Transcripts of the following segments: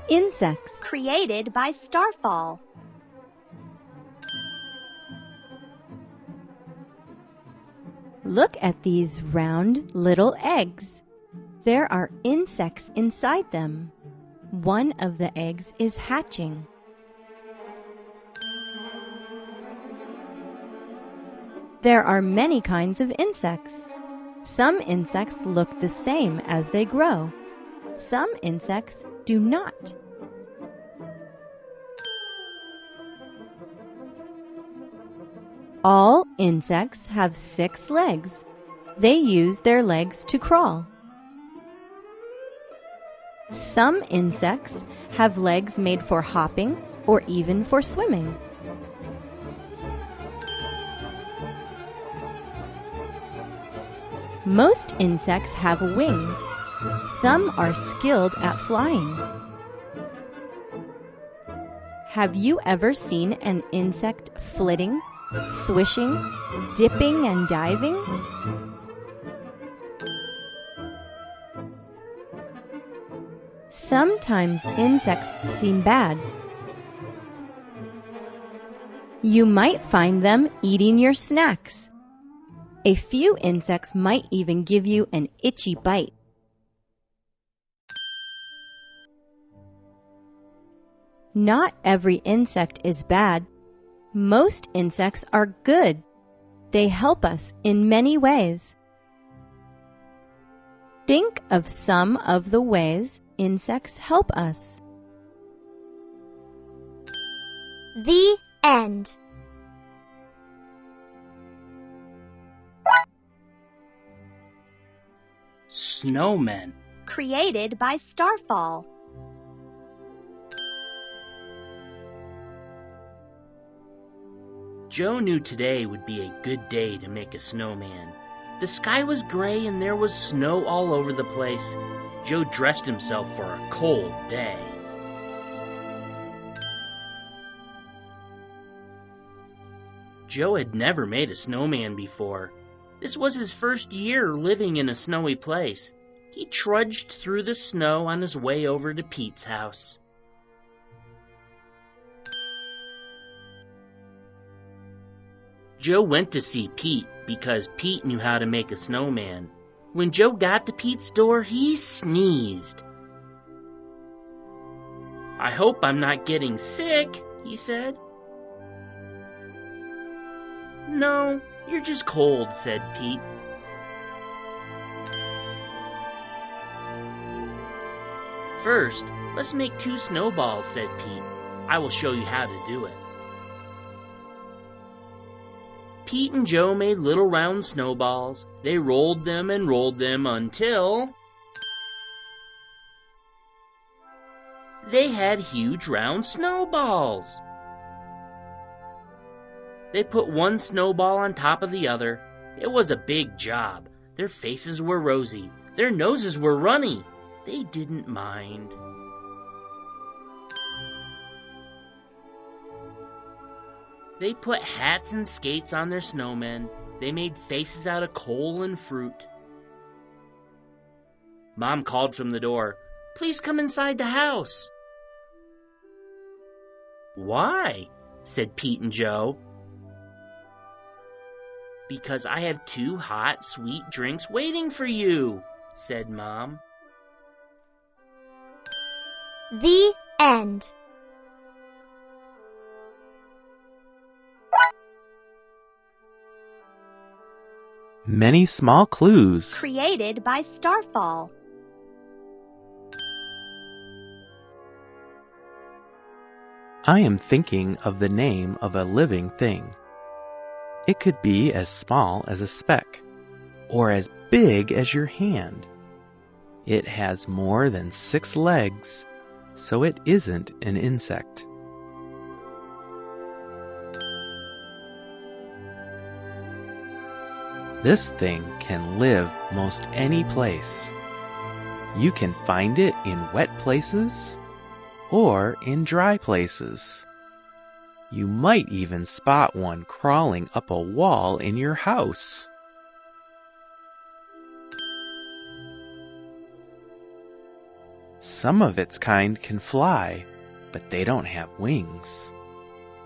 Insects. Created by Starfall. Look at these round little eggs. There are insects inside them. One of the eggs is hatching. There are many kinds of insects. Some insects look the same as they grow. Some insects do not. All insects have 6 legs. They use their legs to crawl. Some insects have legs made for hopping or even for swimming. Most insects have wings. Some are skilled at flying. Have you ever seen an insect flitting, swishing, dipping and diving? Sometimes insects seem bad. You might find them eating your snacks. A few insects might even give you an itchy bite. Not every insect is bad. Most insects are good. They help us in many ways. Think of some of the ways insects help us. The end. Snowmen. Created by Starfall. Joe knew today would be a good day to make a snowman. The sky was gray and there was snow all over the place. Joe dressed himself for a cold day. Joe had never made a snowman before. This was his first year living in a snowy place. He trudged through the snow on his way over to Pete's house. Joe went to see Pete because Pete knew how to make a snowman. When Joe got to Pete's door, he sneezed. "I hope I'm not getting sick," he said. "No, you're just cold," said Pete. "First, let's make 2 snowballs," said Pete. "I will show you how to do it." Pete and Joe made little round snowballs. They rolled them and rolled them until they had huge round snowballs. They put one snowball on top of the other. It was a big job. Their faces were rosy. Their noses were runny. They didn't mind. They put hats and skates on their snowmen. They made faces out of coal and fruit. Mom called from the door, "Please come inside the house." "Why?" said Pete and Joe. "Because I have 2 hot, sweet drinks waiting for you," said Mom. The end. Many small clues. Created by Starfall. I am thinking of the name of a living thing. It could be as small as a speck, or as big as your hand. It has more than 6 legs, so it isn't an insect. This thing can live most any place. You can find it in wet places or in dry places. You might even spot one crawling up a wall in your house. Some of its kind can fly, but they don't have wings.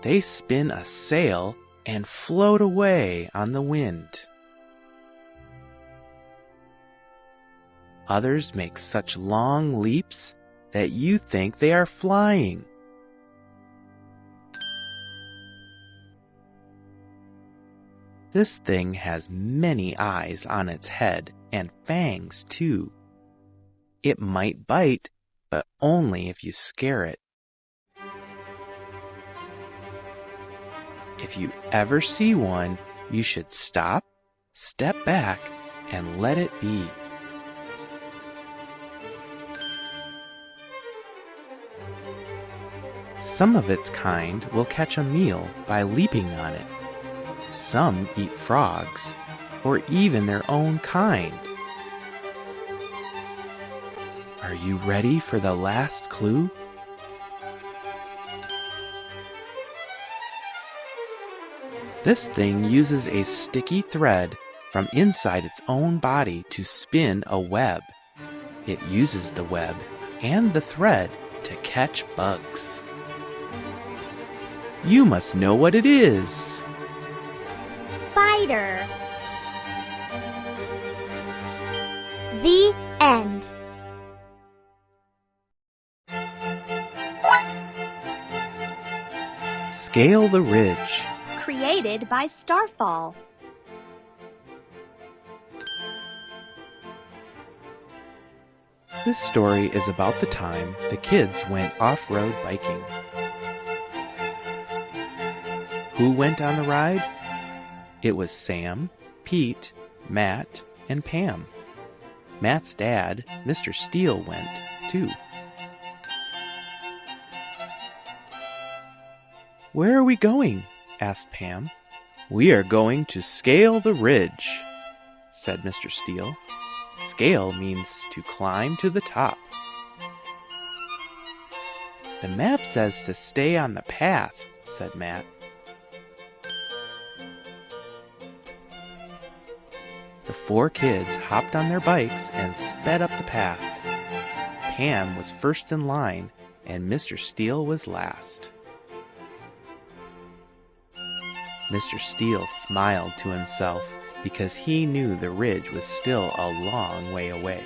They spin a sail and float away on the wind. Others make such long leaps that you think they are flying. This thing has many eyes on its head and fangs too. It might bite, but only if you scare it. If you ever see one, you should stop, step back, and let it be. Some of its kind will catch a meal by leaping on it. Some eat frogs, or even their own kind. Are you ready for the last clue? This thing uses a sticky thread from inside its own body to spin a web. It uses the web and the thread to catch bugs. You must know what it is. Spider. The end. Scale the ridge. Created by Starfall. This story is about the time the kids went off-road biking. Who went on the ride? It was Sam, Pete, Matt, and Pam. Matt's dad, Mr. Steele, went, too. Where are we going? Asked Pam. We are going to scale the ridge, said Mr. Steele. Scale means to climb to the top. The map says to stay on the path, said Matt. The four kids hopped on their bikes and sped up the path. Pam was first in line, and Mr. Steele was last. Mr. Steele smiled to himself because he knew the ridge was still a long way away.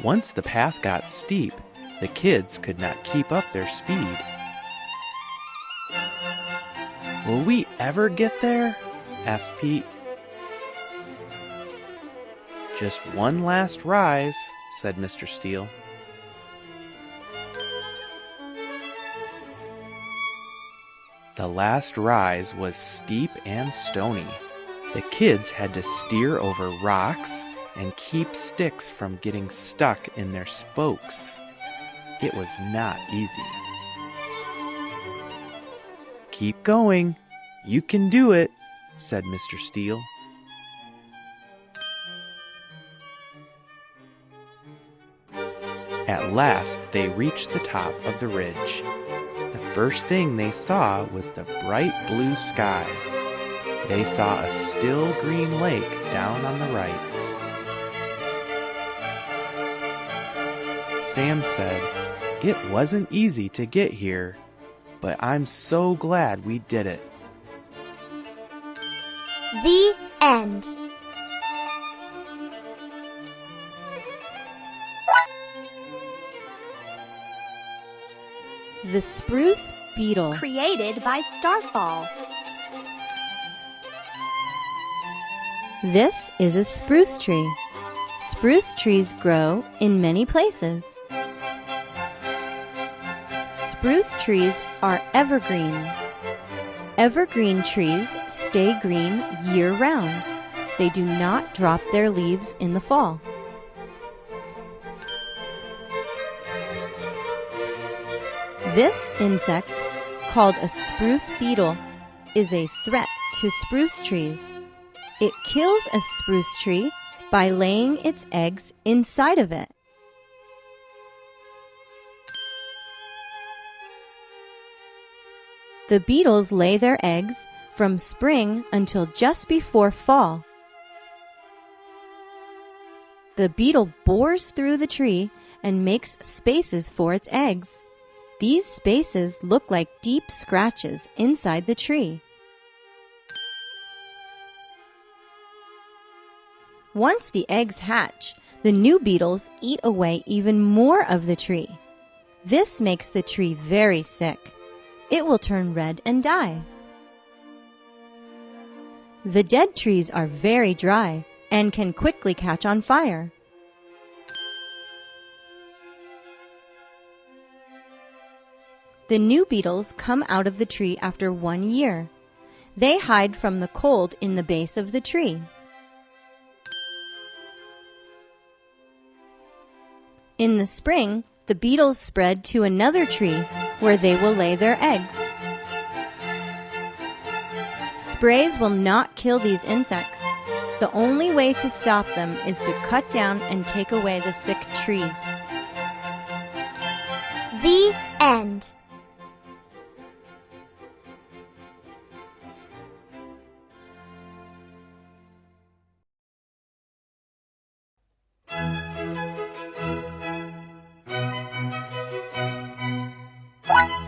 Once the path got steep, the kids could not keep up their speed. Will we ever get there? Asked Pete. Just one last rise, said Mr. Steele. The last rise was steep and stony. The kids had to steer over rocks and keep sticks from getting stuck in their spokes. It was not easy. Keep going. You can do it, said Mr. Steele. At last they reached the top of the ridge. The first thing they saw was the bright blue sky. They saw a still green lake down on the right. Sam said, "It wasn't easy to get here, but I'm so glad we did it." The end. The spruce beetle. Created by Starfall. This is a spruce tree. Spruce trees grow in many places. Spruce trees are evergreens. Evergreen trees stay green year-round. They do not drop their leaves in the fall. This insect, called a spruce beetle, is a threat to spruce trees. It kills a spruce tree by laying its eggs inside of it. The beetles lay their eggs from spring until just before fall. The beetle bores through the tree and makes spaces for its eggs. These spaces look like deep scratches inside the tree. Once the eggs hatch, the new beetles eat away even more of the tree. This makes the tree very sick. It will turn red and die. The dead trees are very dry and can quickly catch on fire. The new beetles come out of the tree after 1 year. They hide from the cold in the base of the tree. In the spring, the beetles spread to another tree where they will lay their eggs. Sprays will not kill these insects. The only way to stop them is to cut down and take away the sick trees. The end.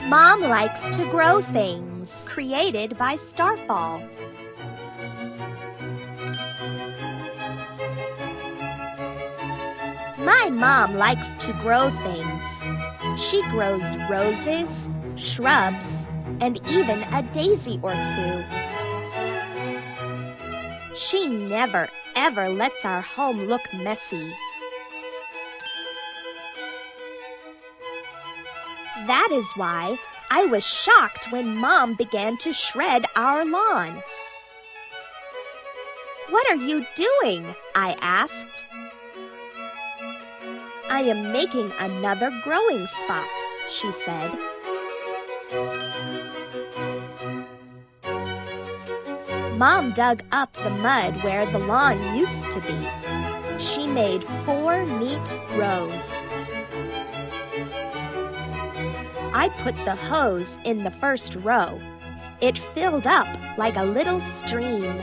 Mom likes to grow things. Created by Starfall. My mom likes to grow things. She grows roses, shrubs, and even a daisy or two. She never, ever lets our home look messy. That is why I was shocked when Mom began to shred our lawn. "What are you doing?" I asked. "I am making another growing spot," she said. Mom dug up the mud where the lawn used to be. She made 4 neat rows. I put the hose in the first row. It filled up like a little stream.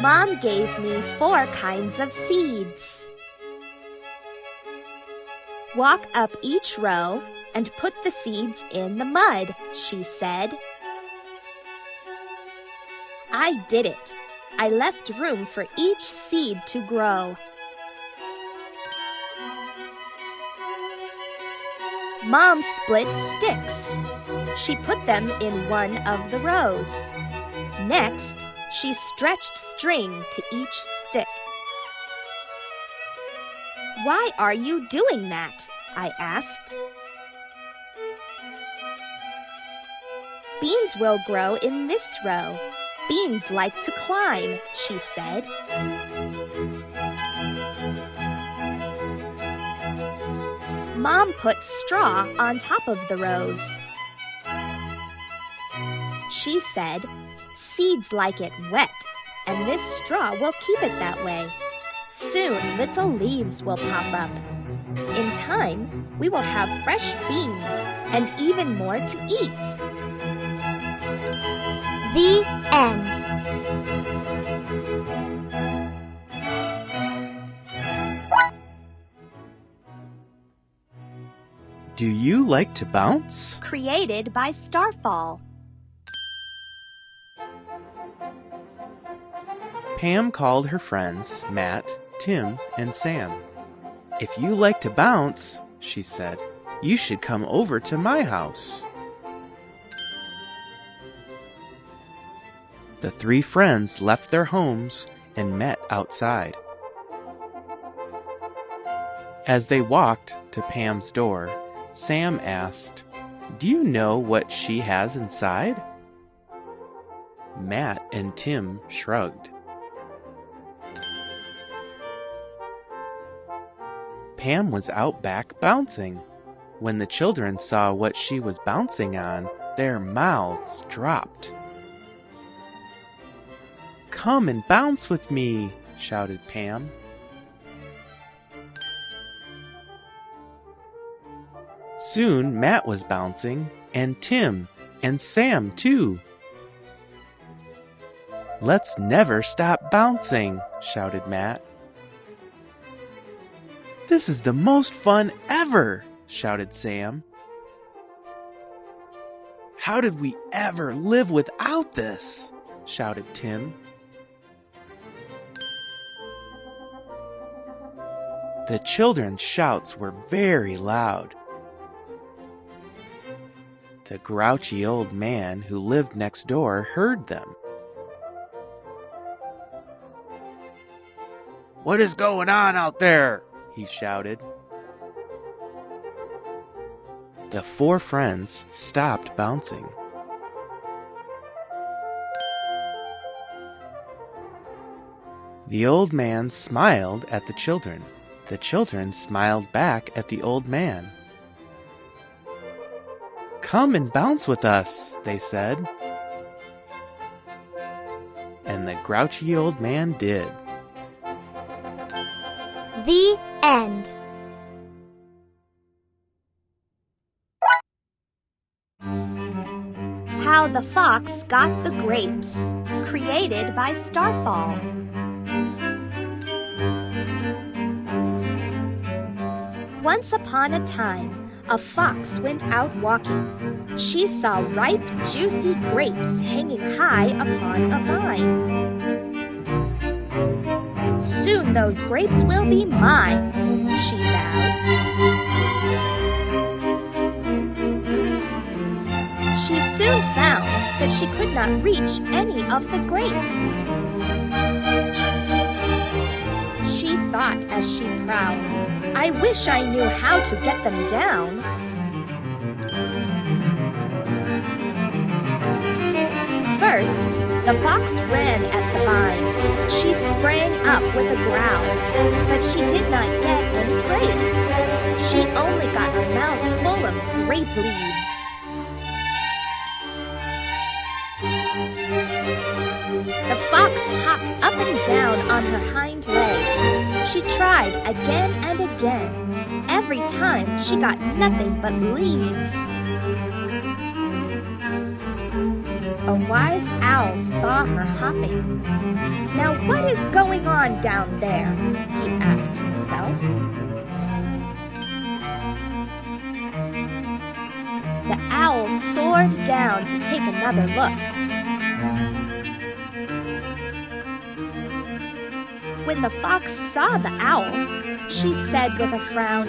Mom gave me 4 kinds of seeds. "Walk up each row and put the seeds in the mud," she said. I did it. I left room for each seed to grow. Mom split sticks. She put them in one of the rows. Next, she stretched string to each stick. "Why are you doing that?" I asked. "Beans will grow in this row. Beans like to climb," she said. Mom put straw on top of the rows. She said, "Seeds like it wet, and this straw will keep it that way. Soon little leaves will pop up. In time, we will have fresh beans and even more to eat." The end. Do you like to bounce? Created by Starfall. Pam called her friends, Matt, Tim, and Sam. "If you like to bounce," she said, "you should come over to my house." The 3 friends left their homes and met outside. As they walked to Pam's door, Sam asked, "Do you know what she has inside?" Matt and Tim shrugged. Pam was out back bouncing. When the children saw what she was bouncing on, their mouths dropped. "Come and bounce with me," shouted Pam. Soon Matt was bouncing, and Tim, and Sam too. Let's never stop bouncing, shouted Matt. This is the most fun ever, shouted Sam. How did we ever live without this? Shouted Tim. The children's shouts were very loud. The grouchy old man who lived next door heard them. What is going on out there? He shouted. The four friends stopped bouncing. The old man smiled at the children. The children smiled back at the old man. Come and bounce with us, they said. And the grouchy old man did. The end. How the Fox Got the Grapes, created by Starfall. Once upon a time, a fox went out walking. She saw ripe, juicy grapes hanging high upon a vine. Soon those grapes will be mine, she vowed. She soon found that she could not reach any of the grapes. She thought as she prowled, I wish I knew how to get them down. First, the fox ran at the vine. She sprang up with a growl, but she did not get any grapes. She only got a mouth full of grape leaves. The fox hopped up and down on her hind legs. She tried again and again. Every time she got nothing but leaves. A wise owl saw her hopping. Now what is going on down there? He asked himself. The owl soared down to take another look. When the fox saw the owl, she said with a frown,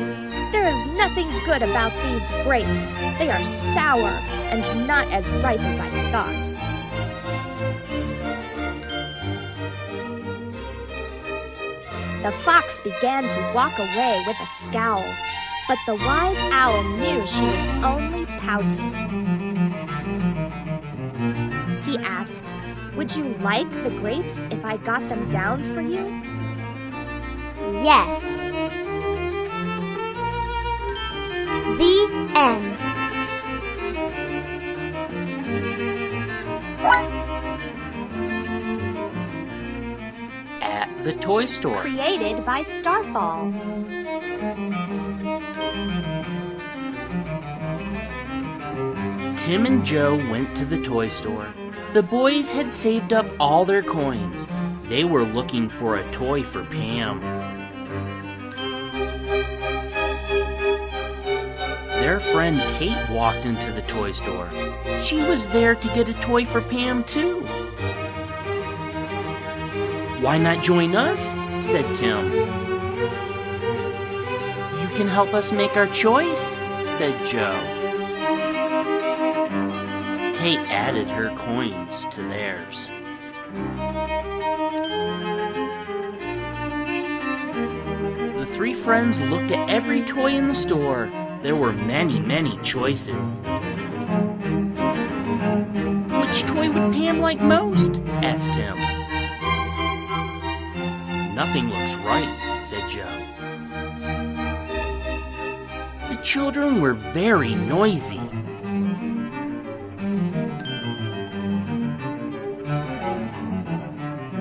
There is nothing good about these grapes. They are sour and not as ripe as I thought. The fox began to walk away with a scowl, but the wise owl knew she was only pouting. He asked, Would you like the grapes if I got them down for you? Yes. The end. At the toy store. Created by Starfall. Tim and Joe went to the toy store. The boys had saved up all their coins. They were looking for a toy for Pam. Their friend Tate walked into the toy store. She was there to get a toy for Pam, too. Why not join us? Said Tim. You can help us make our choice, said Joe. Tate added her coins to theirs. The three friends looked at every toy in the store. There were many, many choices. Which toy would Pam like most? Asked Tim. Nothing looks right, said Joe. The children were very noisy.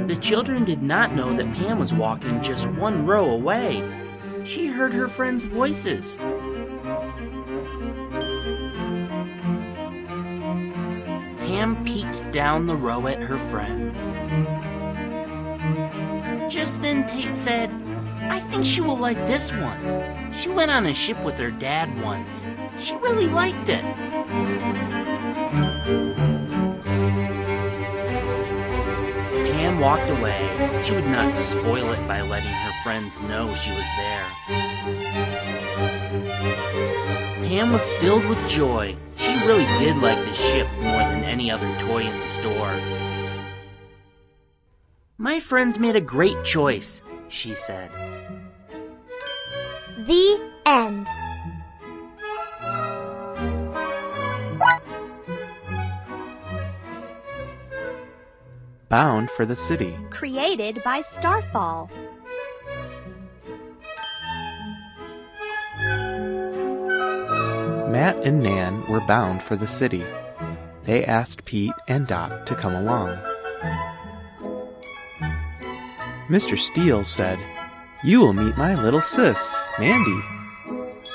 The children did not know that Pam was walking just one row away. She heard her friends' voices. Pam Pam peeked down the row at her friends. Just then Tate said, "I think she will like this one. She went on a ship with her dad once. She really liked it." Pam walked away. She would not spoil it by letting her friends know she was there. Pam was filled with joy. She really did like the ship more than any other toy in the store. "My friends made a great choice," she said. The end. Bound for the City. Created by Starfall. Matt and Nan were bound for the city. They asked Pete and Dot to come along. Mr. Steele said, "You will meet my little sis, Mandy.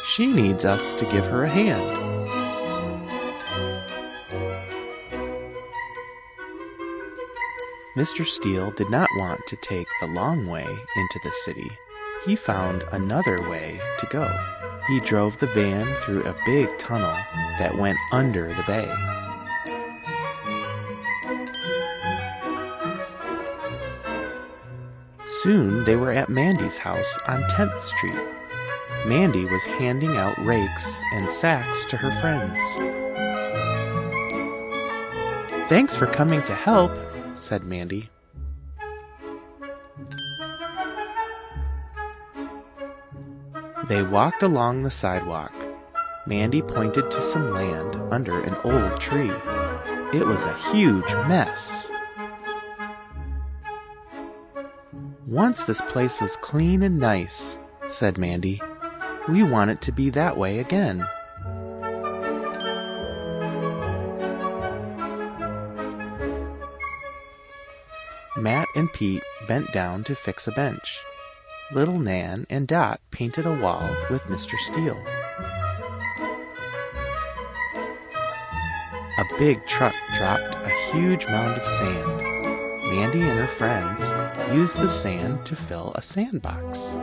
She needs us to give her a hand." Mr. Steele did not want to take the long way into the city. He found another way to go. He drove the van through a big tunnel that went under the bay. Soon they were at Mandy's house on 10th Street. Mandy was handing out rakes and sacks to her friends. "Thanks for coming to help," said Mandy. They walked along the sidewalk. Mandy pointed to some land under an old tree. It was a huge mess. "Once this place was clean and nice," said Mandy. "We want it to be that way again." Matt and Pete bent down to fix a bench. Little Nan and Dot painted a wall with Mr. Steele. A big truck dropped a huge mound of sand. Mandy and her friends used the sand to fill a sandbox.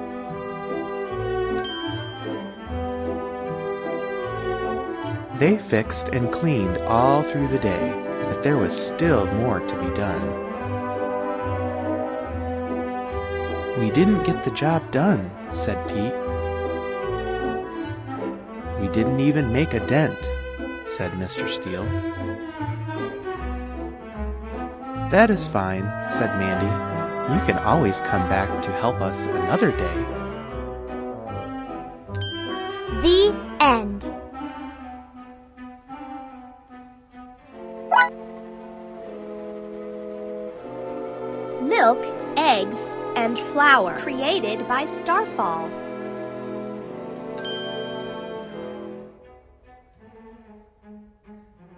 They fixed and cleaned all through the day, but there was still more to be done. "We didn't get the job done," said Pete. "We didn't even make a dent," said Mr. Steele. "That is fine," said Mandy. "You can always come back to help us another day." The end. Milk, eggs, and flour. Created by Starfall.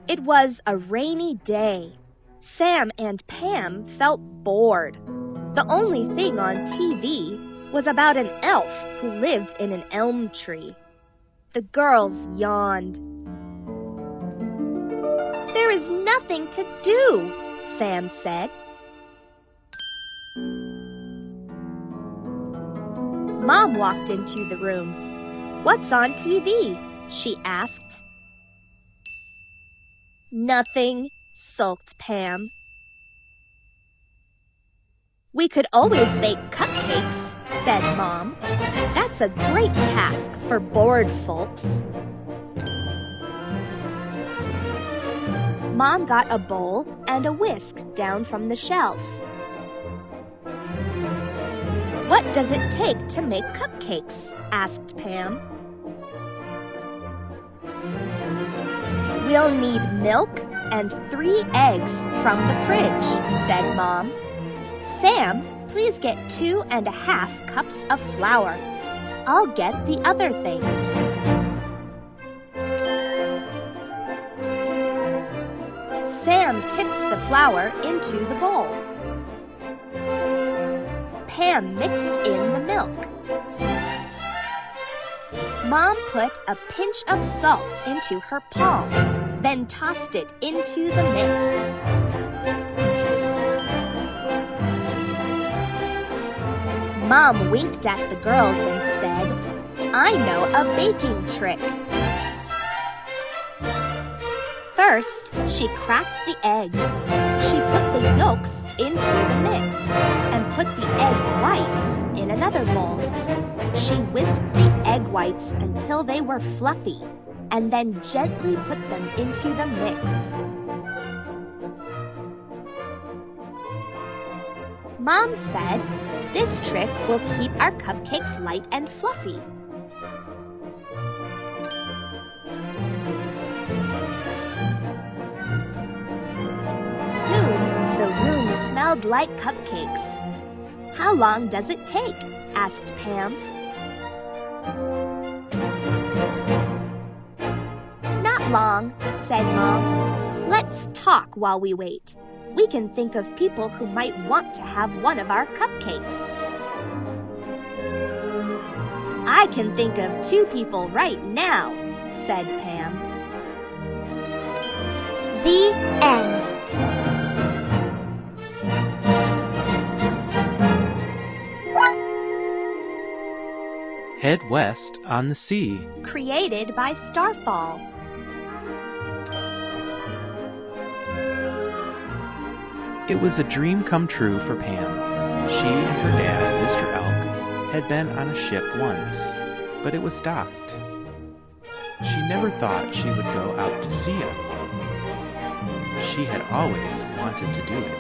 It was a rainy day. Sam and Pam felt bored. The only thing on TV was about an elf who lived in an elm tree. The girls yawned. "There is nothing to do," Sam said. Mom walked into the room. "What's on TV?" she asked. "Nothing," sulked Pam. "We could always bake cupcakes," said Mom. "That's a great task for bored folks." Mom got a bowl and a whisk down from the shelf. "What does it take to make cupcakes?" asked Pam. "We'll need milk and 3 eggs from the fridge," said Mom. "Sam, please get 2½ cups of flour. I'll get the other things." Sam tipped the flour into the bowl. Pam mixed in the milk. Mom put a pinch of salt into her palm. then tossed it into the mix. Mom winked at the girls and said, "I know a baking trick." First, she cracked the eggs. She put the yolks into the mix and put the egg whites in another bowl. She whisked the egg whites until they were fluffy and then gently put them into the mix. Mom said, "This trick will keep our cupcakes light and fluffy." Soon, the room smelled like cupcakes. "How long does it take?" asked Pam. "Not long," said Mom. "Let's talk while we wait. We can think of people who might want to have one of our cupcakes." "I can think of 2 people right now," said Pam. The end. Head west on the sea. Created by Starfall. It was a dream come true for Pam. She and her dad, Mr. Elk, had been on a ship once, but it was docked. She never thought she would go out to sea on one. She had always wanted to do it.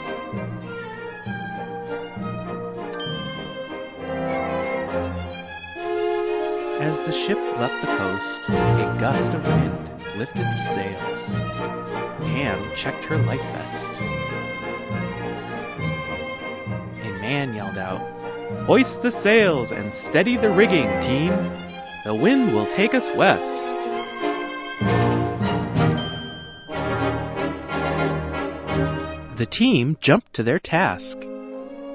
As the ship left the coast, a gust of wind lifted the sails. Pam checked her life vest. A man yelled out, "Hoist the sails and steady the rigging, team. The wind will take us west." The team jumped to their task.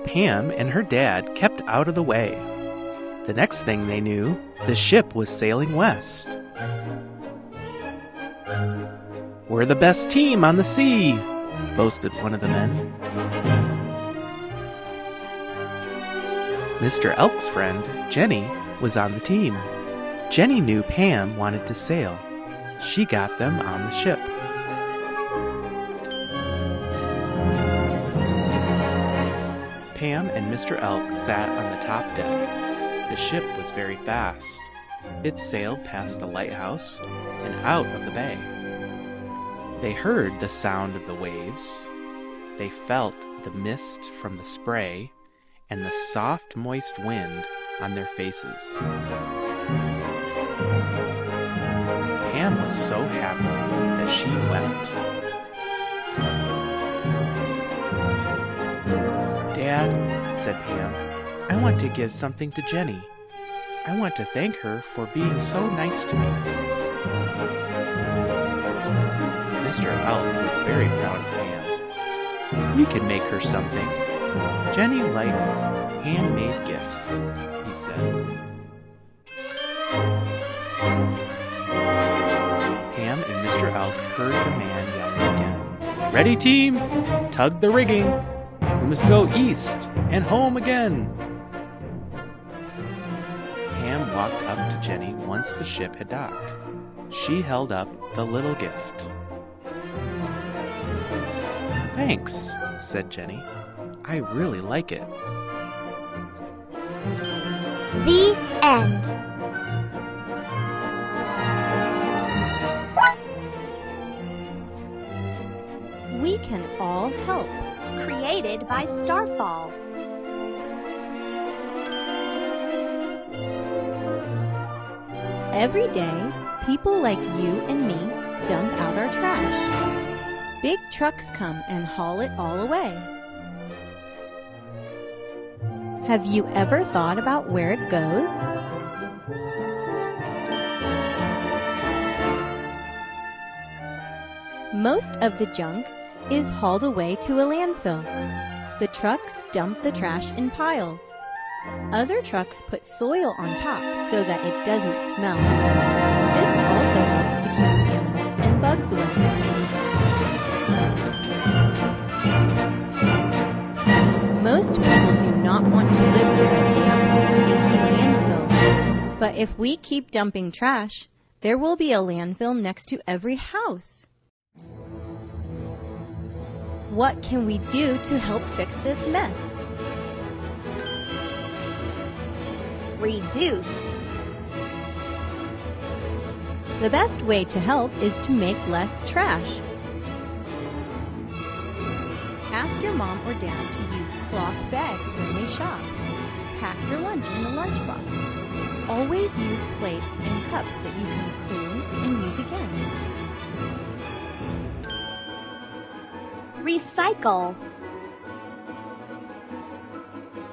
Pam and her dad kept out of the way. The next thing they knew, the ship was sailing west. "We're the best team on the sea," boasted one of the men. Mr. Elk's friend, Jenny, was on the team. Jenny knew Pam wanted to sail. She got them on the ship. Pam and Mr. Elk sat on the top deck. The ship was very fast. It sailed past the lighthouse and out of the bay. They heard the sound of the waves. They felt the mist from the spray and the soft, moist wind on their faces. Pam was so happy that she wept. "Dad," said Pam, "I want to give something to Jenny. I want to thank her for being so nice to me." Mr. Elk was very proud of Pam. "We can make her something. Jenny likes handmade gifts," he said. Pam and Mr. Elk heard the man yelling again. "Ready, team? Tug the rigging. We must go east and home again." Pam walked up to Jenny once the ship had docked. She held up the little gift. "Thanks," said Jenny. "I really like it." The end. We can all help. Created by Starfall. Every day, people like you and me dump out our trash. Big trucks come and haul it all away. Have you ever thought about where it goes? Most of the junk is hauled away to a landfill. The trucks dump the trash in piles. Other trucks put soil on top so that it doesn't smell. This also helps to keep animals and bugs away. Most people do not want to live near a damp, stinky landfill. But if we keep dumping trash, there will be a landfill next to every house. What can we do to help fix this mess? Reduce. The best way to help is to make less trash. Ask your mom or dad to use cloth bags when they shop. Pack your lunch in a lunchbox. Always use plates and cups that you can clean and use again. Recycle.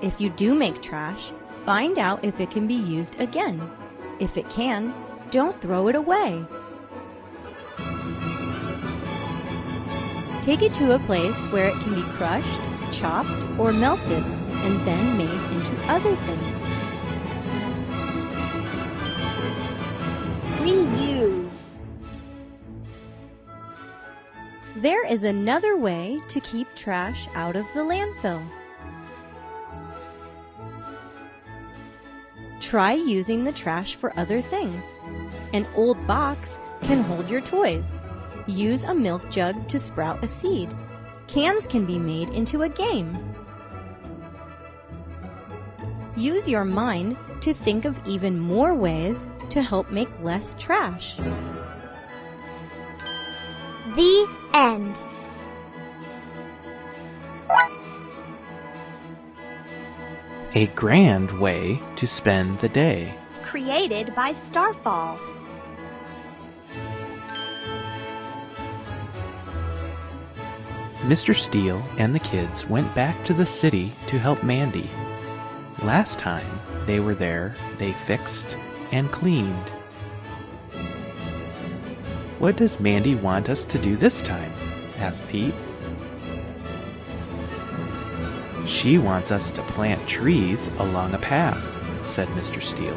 If you do make trash, find out if it can be used again. If it can, don't throw it away. Take it to a place where it can be crushed, chopped, or melted, and then made into other things. Reuse. There is another way to keep trash out of the landfill. Try using the trash for other things. An old box can hold your toys. Use a milk jug to sprout a seed. Cans can be made into a game. Use your mind to think of even more ways to help make less trash. The end. A grand way to spend the day. Created by Starfall. Mr. Steele and the kids went back to the city to help Mandy. Last time they were there, they fixed and cleaned. What does Mandy want us to do this time? Asked Pete. She wants us to plant trees along a path, said Mr. Steele.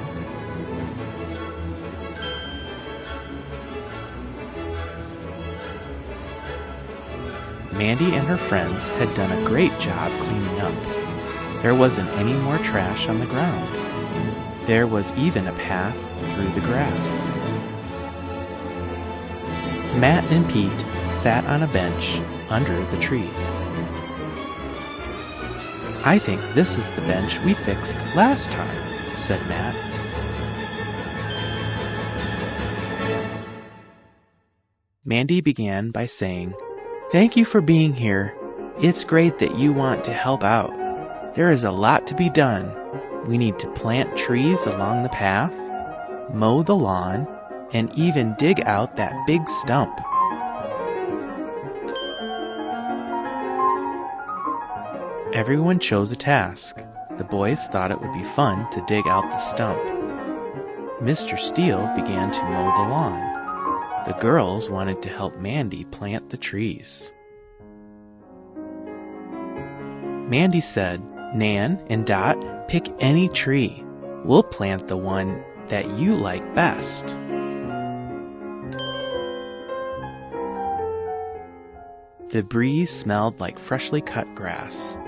Mandy and her friends had done a great job cleaning up. There wasn't any more trash on the ground. There was even a path through the grass. Matt and Pete sat on a bench under the tree. I think this is the bench we fixed last time, said Matt. Mandy began by saying, "Thank you for being here. It's great that you want to help out. There is a lot to be done. We need to plant trees along the path, mow the lawn, and even dig out that big stump." Everyone chose a task. The boys thought it would be fun to dig out the stump. Mr. Steele began to mow the lawn. The girls wanted to help Mandy plant the trees. Mandy said, "Nan and Dot, pick any tree. We'll plant the one that you like best." The breeze smelled like freshly cut grass.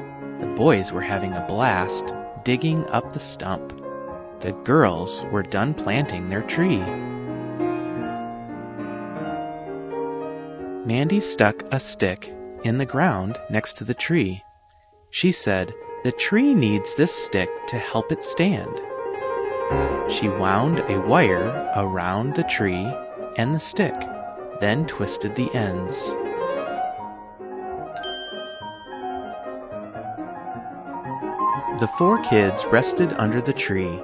The boys were having a blast digging up the stump. The girls were done planting their tree. Mandy stuck a stick in the ground next to the tree. She said, "The tree needs this stick to help it stand." She wound a wire around the tree and the stick, then twisted the ends. The four kids rested under the tree.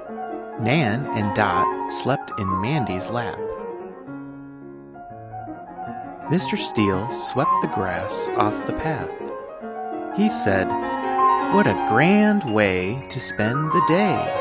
Nan and Dot slept in Mandy's lap. Mr. Steele swept the grass off the path. He said, "What a grand way to spend the day."